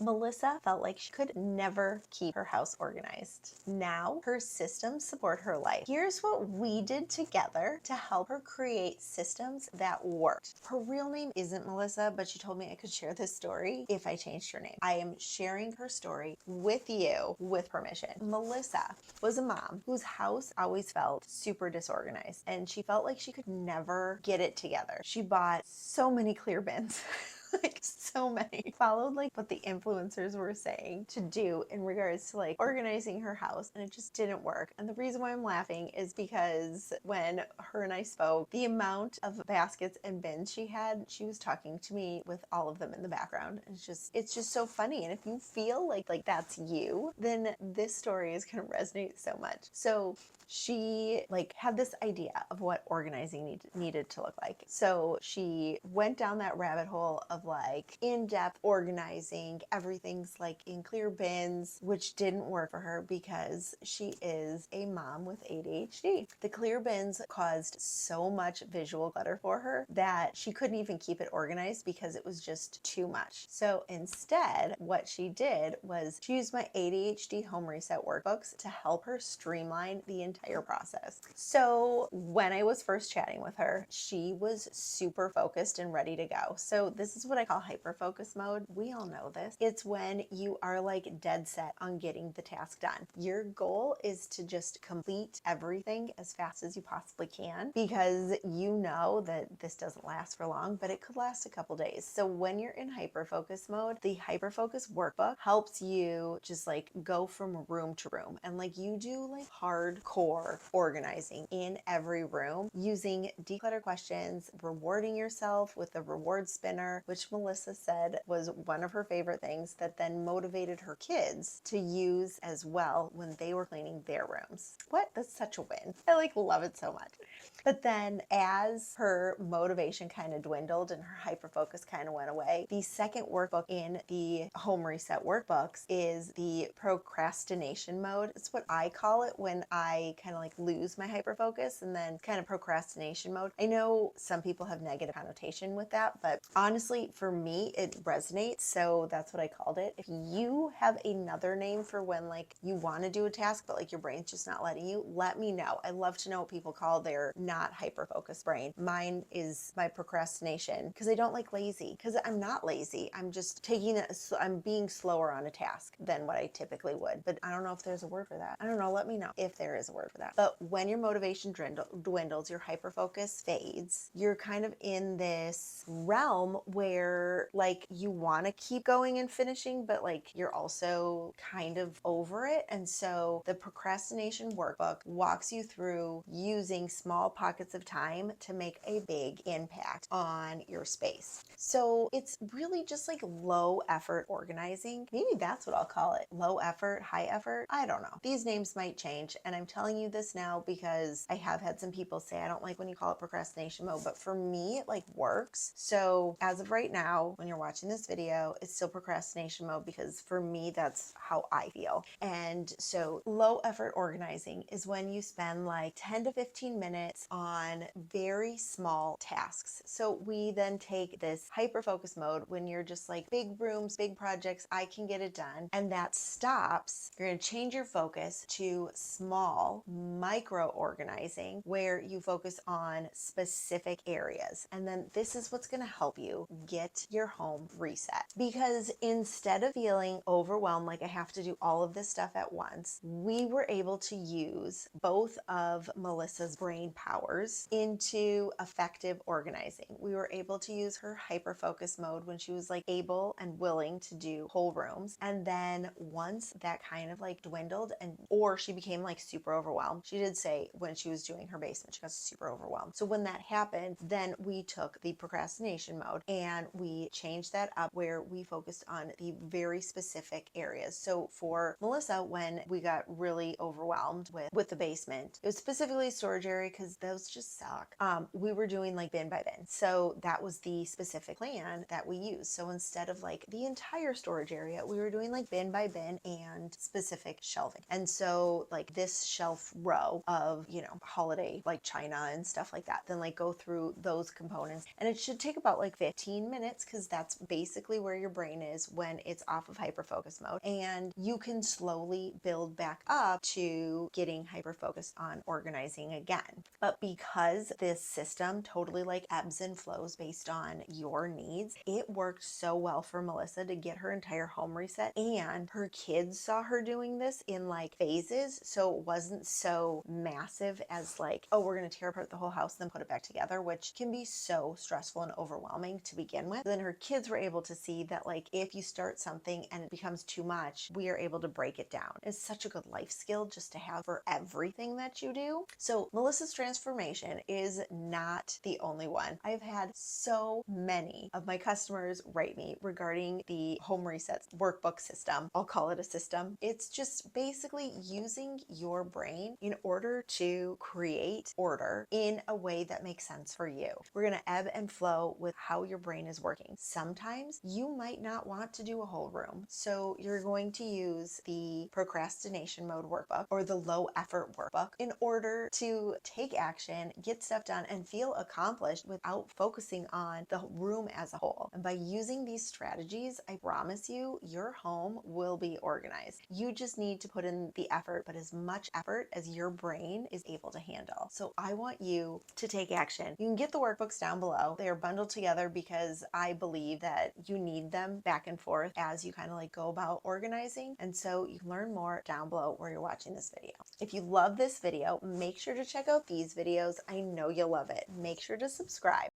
Melissa felt like she could never keep her house organized. Now her systems support her life. Here's what we did together to help her create systems that worked. Her real name isn't Melissa, but she told me I could share this story if I changed her name. I am sharing her story with you with permission. Melissa was a mom whose house always felt super disorganized, and she felt like she could never get it together. She bought so many clear bins. Like so many. Followed like what the influencers were saying to do in regards to like organizing her house, and it just didn't work. And the reason why I'm laughing is because when her and I spoke, the amount of baskets and bins she had, she was talking to me with all of them in the background. It's just so funny. And if you feel like that's you, then this story is going to resonate so much. So she like had this idea of what organizing needed to look like. So she went down that rabbit hole of like in-depth organizing. Everything's like in clear bins, which didn't work for her because she is a mom with ADHD. The clear bins caused so much visual clutter for her that she couldn't even keep it organized because it was just too much. So instead, what she did was she used my ADHD Home Reset Workbooks to help her streamline the entire process. So when I was first chatting with her, she was super focused and ready to go. So this is what I call hyper focus mode. We all know this. It's when you are like dead set on getting the task done. Your goal is to just complete everything as fast as you possibly can, because you know that this doesn't last for long, but it could last a couple days. So when you're in hyper focus mode, the hyper focus workbook helps you just like go from room to room, and like you do like hardcore organizing in every room using declutter questions, rewarding yourself with the reward spinner, which Melissa said was one of her favorite things that then motivated her kids to use as well when they were cleaning their rooms. What? That's such a win. I like love it so much. But then as her motivation kind of dwindled and her hyper focus kind of went away, the second workbook in the Home Reset Workbooks is the procrastination mode. It's what I call it when I kind of like lose my hyper focus, and then kind of procrastination mode. I know some people have negative connotation with that, but honestly for me it resonates, so that's what I called it. If you have another name for when like you want to do a task but like your brain's just not letting you, let me know. I love to know what people call their not hyper focused brain. Mine is my procrastination, because I don't like lazy, because I'm not lazy. I'm just I'm being slower on a task than what I typically would. But I don't know if there's a word for that. I don't know. Let me know if there is a word for that. But when your motivation dwindles, your hyper focus fades, you're kind of in this realm where like you want to keep going and finishing, but like you're also kind of over it. And so the procrastination workbook walks you through using small pockets of time to make a big impact on your space. So it's really just like low effort organizing. Maybe that's what I'll call it. Low effort, high effort. I don't know. These names might change. And I'm telling you this now because I have had some people say, I don't like when you call it procrastination mode, but for me, it like works. So as of right now, when you're watching this video, it's still procrastination mode because for me, that's how I feel. And so low effort organizing is when you spend like 10 to 15 minutes on very small tasks. So we then take this hyper focus mode when you're just like big rooms, big projects, I can get it done. And that stops. You're going to change your focus to small micro organizing where you focus on specific areas. And then this is what's going to help you get your home reset. Because instead of feeling overwhelmed, like I have to do all of this stuff at once, we were able to use both of Melissa's brain powers into effective organizing. We were able to use her hyper focus mode when she was like able and willing to do whole rooms. And then once that kind of like dwindled or she became like super overwhelmed, she did say when she was doing her basement, she got super overwhelmed. So when that happened, then we took the procrastination mode and we changed that up where we focused on the very specific areas. So for Melissa, when we got really overwhelmed with the basement, it was specifically storage area because those just suck. We were doing like bin by bin. So that was the specific plan that we used. So instead of like the entire storage area, we were doing like bin by bin and specific shelving. And so like this shelf row of, holiday like china and stuff like that, then like go through those components. And it should take about like 15 minutes because that's basically where your brain is when it's off of hyperfocus mode. And you can slowly build back up to getting hyperfocused on organizing again. But because this system totally like ebbs and flows based on your needs, it worked so well for Melissa to get her entire home reset, and her kids saw her doing this in like phases, so it wasn't so massive as like, oh, we're going to tear apart the whole house then put it back together, which can be so stressful and overwhelming to begin with. Then her kids were able to see that like if you start something and it becomes too much, we are able to break it down. It's such a good life skill just to have for everything that you do. So Melissa's transformation is not the only one. I've had so many of my customers write me regarding the home resets workbook system. I'll call it a system. It's just basically using your brain in order to create order in a way that makes sense for you. We're going to ebb and flow with how your brain is working. Sometimes you might not want to do a whole room, so you're going to use the procrastination mode workbook or the low effort workbook in order to take action, get stuff done, and feel accomplished without focusing on the room as a whole. And by using these strategies, I promise you, your home will be organized. You just need to put in the effort, but as much effort as your brain is able to handle. So I want you to take action. You can get the workbooks down below. They are bundled together because I believe that you need them back and forth as you kind of like go about organizing. And so you can learn more down below where you're watching this video. If you love this video, make sure to check out these videos. I know you'll love it. Make sure to subscribe.